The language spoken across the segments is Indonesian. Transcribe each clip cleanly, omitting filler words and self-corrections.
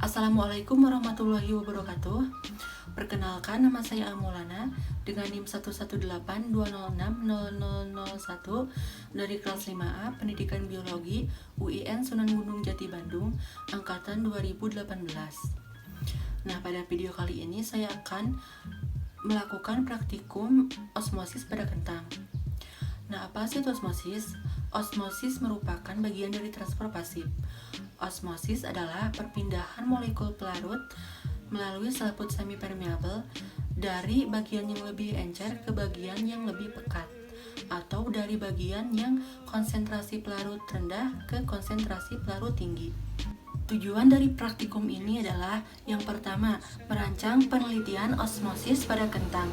Assalamualaikum warahmatullahi wabarakatuh. Perkenalkan, nama saya Amulana dengan NIM 11820600001 dari kelas 5A Pendidikan Biologi UIN Sunan Gunung Jati Bandung angkatan 2018. Nah, pada video kali ini saya akan melakukan praktikum osmosis pada kentang. Nah, apa sih itu osmosis? Osmosis merupakan bagian dari transfer pasif. Osmosis adalah perpindahan molekul pelarut melalui selaput semi-permeable dari bagian yang lebih encer ke bagian yang lebih pekat, atau dari bagian yang konsentrasi pelarut rendah ke konsentrasi pelarut tinggi. Tujuan dari praktikum ini adalah yang pertama, merancang penelitian osmosis pada kentang.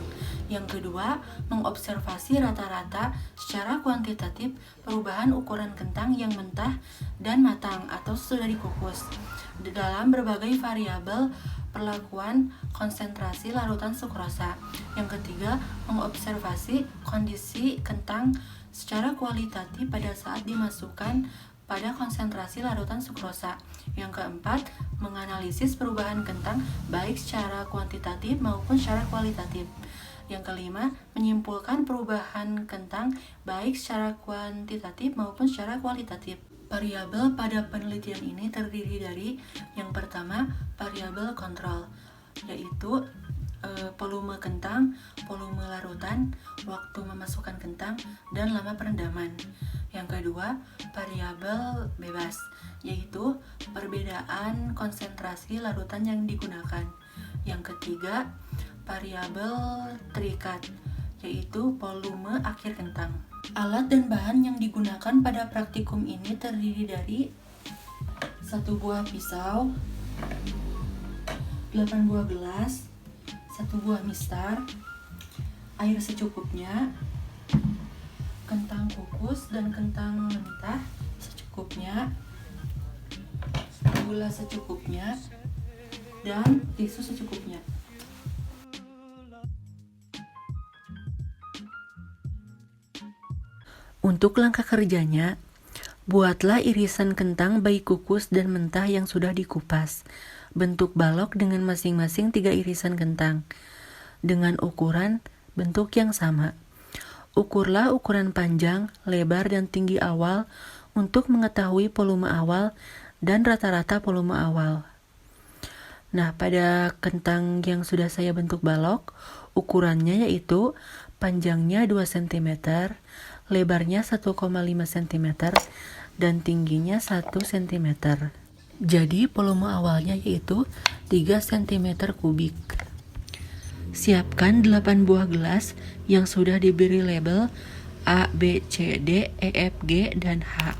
Yang kedua, mengobservasi rata-rata secara kuantitatif perubahan ukuran kentang yang mentah dan matang atau sudah dikukus dalam berbagai variabel perlakuan konsentrasi larutan sukrosa. Yang ketiga, mengobservasi kondisi kentang secara kualitatif pada saat dimasukkan pada konsentrasi larutan sukrosa. Yang keempat, menganalisis perubahan kentang baik secara kuantitatif maupun secara kualitatif. Yang kelima, menyimpulkan perubahan kentang baik secara kuantitatif maupun secara kualitatif. Variabel pada penelitian ini terdiri dari yang pertama, variabel kontrol, yaitu volume kentang, volume larutan, waktu memasukkan kentang, dan lama perendaman. Yang kedua, variabel bebas, yaitu perbedaan konsentrasi larutan yang digunakan. Yang ketiga, variabel terikat, yaitu volume akhir kentang. Alat dan bahan yang digunakan pada praktikum ini terdiri dari 1 buah pisau, 8 buah gelas, 1 buah mistar, air secukupnya, kentang kukus dan kentang mentah secukupnya, gula secukupnya, dan tisu secukupnya. Untuk langkah kerjanya, buatlah irisan kentang baik kukus dan mentah yang sudah dikupas. Bentuk balok dengan masing-masing 3 irisan kentang dengan ukuran bentuk yang sama. Ukurlah ukuran panjang, lebar, dan tinggi awal untuk mengetahui volume awal dan rata-rata volume awal. Nah, pada kentang yang sudah saya bentuk balok, ukurannya yaitu panjangnya 2 cm, lebarnya 1,5 cm, dan tingginya 1 cm. Jadi volume awalnya yaitu 3 cm kubik. Siapkan 8 buah gelas yang sudah diberi label A, B, C, D, E, F, G, dan H.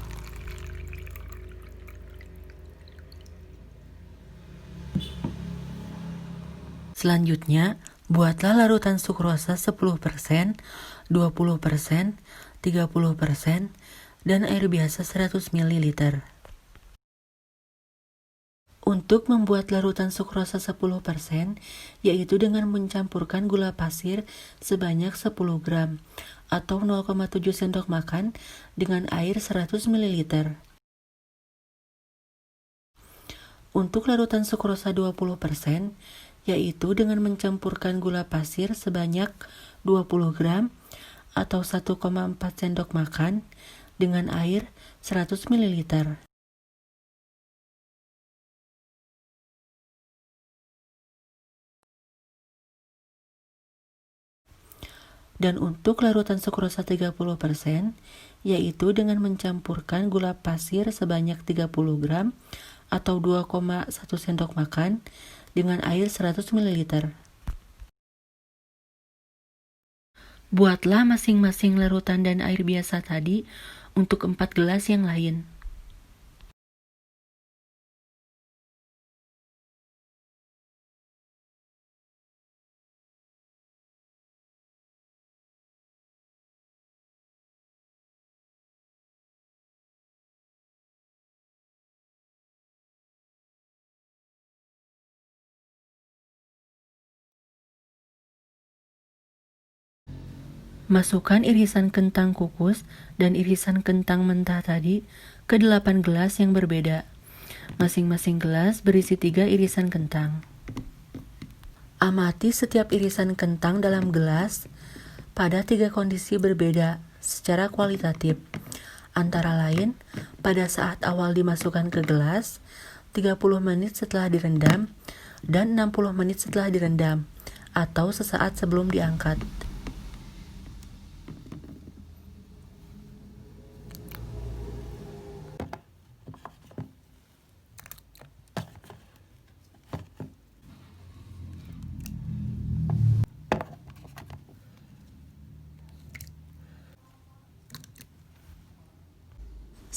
Selanjutnya, buatlah larutan sukrosa 10%, 20%, 30%, dan air biasa 100 ml. Untuk membuat larutan sukrosa 10%, yaitu dengan mencampurkan gula pasir sebanyak 10 gram atau 0,7 sendok makan dengan air 100 ml. Untuk larutan sukrosa 20%, yaitu dengan mencampurkan gula pasir sebanyak 20 gram atau 1,4 sendok makan dengan air 100 ml. Dan untuk larutan sukrosa 30%, yaitu dengan mencampurkan gula pasir sebanyak 30 gram atau 2,1 sendok makan dengan air 100 ml. Buatlah masing-masing larutan dan air biasa tadi untuk 4 gelas yang lain. Masukkan irisan kentang kukus dan irisan kentang mentah tadi ke 8 gelas yang berbeda. Masing-masing gelas berisi 3 irisan kentang. Amati setiap irisan kentang dalam gelas pada 3 kondisi berbeda secara kualitatif. Antara lain, pada saat awal dimasukkan ke gelas, 30 menit setelah direndam, dan 60 menit setelah direndam, atau sesaat sebelum diangkat.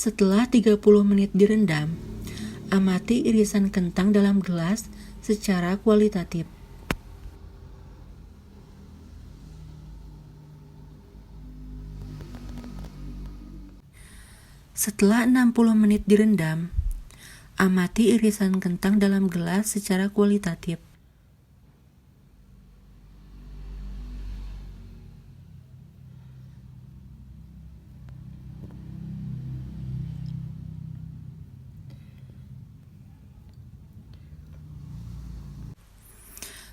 Setelah 30 menit direndam, amati irisan kentang dalam gelas secara kualitatif. Setelah 60 menit direndam, amati irisan kentang dalam gelas secara kualitatif.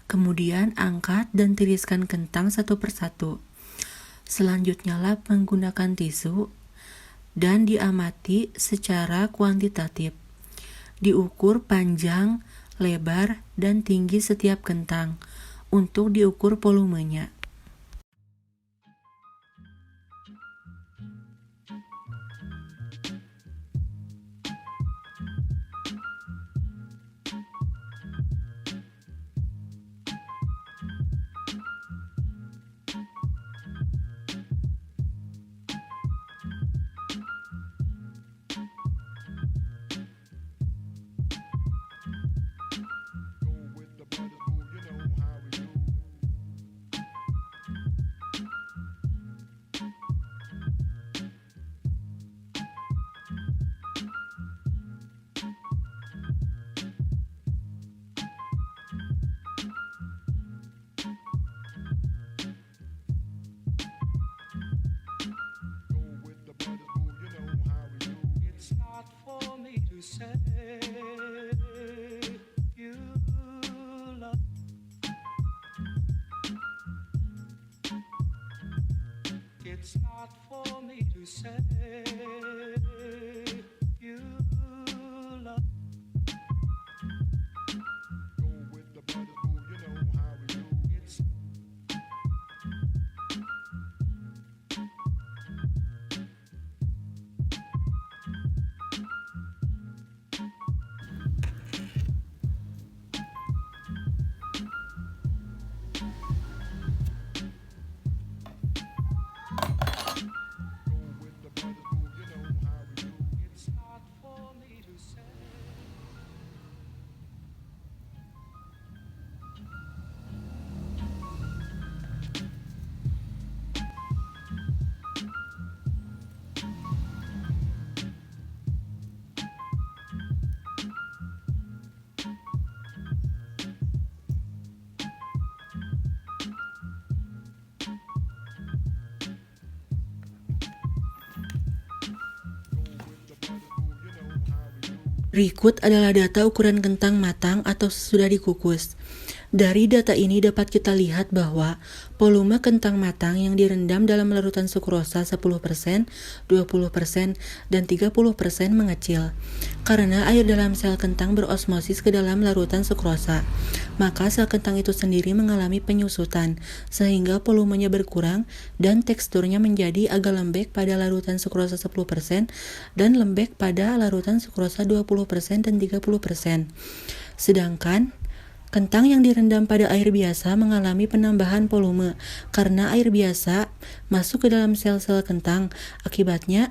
Kemudian angkat dan tiriskan kentang satu persatu. Selanjutnya lap menggunakan tisu dan diamati secara kuantitatif. Diukur panjang, lebar, dan tinggi setiap kentang untuk diukur volumenya. It's not for me to say you love. Go with the brothers, boo, you know how we do. It's Berikut adalah data ukuran kentang matang atau sesudah dikukus. Dari data ini dapat kita lihat bahwa volume kentang matang yang direndam dalam larutan sukrosa 10%, 20%, dan 30% mengecil. Karena air dalam sel kentang berosmosis ke dalam larutan sukrosa, maka sel kentang itu sendiri mengalami penyusutan, sehingga volumenya berkurang dan teksturnya menjadi agak lembek pada larutan sukrosa 10% dan lembek pada larutan sukrosa 20% dan 30%. Sedangkan kentang yang direndam pada air biasa mengalami penambahan volume karena air biasa masuk ke dalam sel-sel kentang. Akibatnya,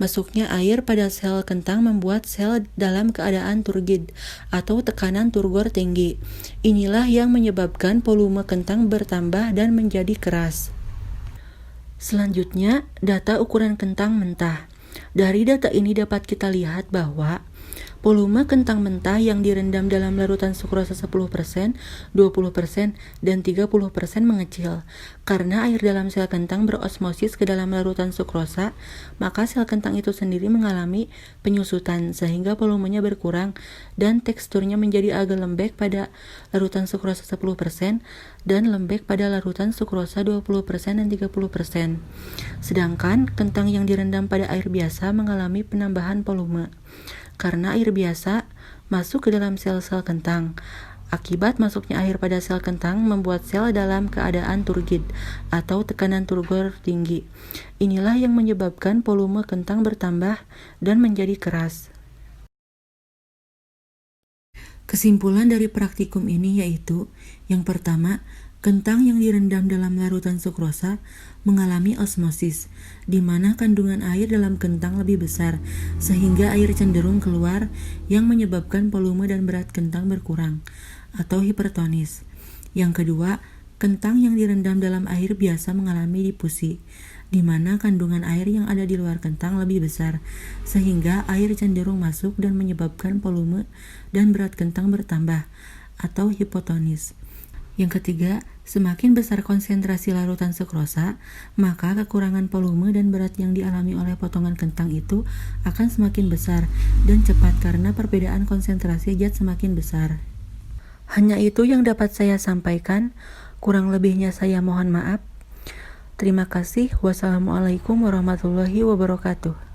masuknya air pada sel kentang membuat sel dalam keadaan turgid atau tekanan turgor tinggi. Inilah yang menyebabkan volume kentang bertambah dan menjadi keras. Selanjutnya, data ukuran kentang mentah. Dari data ini dapat kita lihat bahwa Volume kentang mentah yang direndam dalam larutan sukrosa 10%, 20%, dan 30% mengecil. Karena air dalam sel kentang berosmosis ke dalam larutan sukrosa, maka sel kentang itu sendiri mengalami penyusutan sehingga volumenya berkurang dan teksturnya menjadi agak lembek pada larutan sukrosa 10% dan lembek pada larutan sukrosa 20% dan 30%. Sedangkan kentang yang direndam pada air biasa mengalami penambahan volume. Karena air biasa masuk ke dalam sel-sel kentang. Akibat masuknya air pada sel kentang membuat sel dalam keadaan turgid atau tekanan turgor tinggi. Inilah yang menyebabkan volume kentang bertambah dan menjadi keras. Kesimpulan dari praktikum ini yaitu, yang pertama, kentang yang direndam dalam larutan sukrosa mengalami osmosis, di mana kandungan air dalam kentang lebih besar, sehingga air cenderung keluar yang menyebabkan volume dan berat kentang berkurang, atau hipertonis. Yang kedua, kentang yang direndam dalam air biasa mengalami difusi, di mana kandungan air yang ada di luar kentang lebih besar, sehingga air cenderung masuk dan menyebabkan volume dan berat kentang bertambah, atau hipotonis. Yang ketiga, semakin besar konsentrasi larutan sukrosa, maka kekurangan volume dan berat yang dialami oleh potongan kentang itu akan semakin besar dan cepat karena perbedaan konsentrasi zat semakin besar. Hanya itu yang dapat saya sampaikan, kurang lebihnya saya mohon maaf. Terima kasih. Wassalamualaikum warahmatullahi wabarakatuh.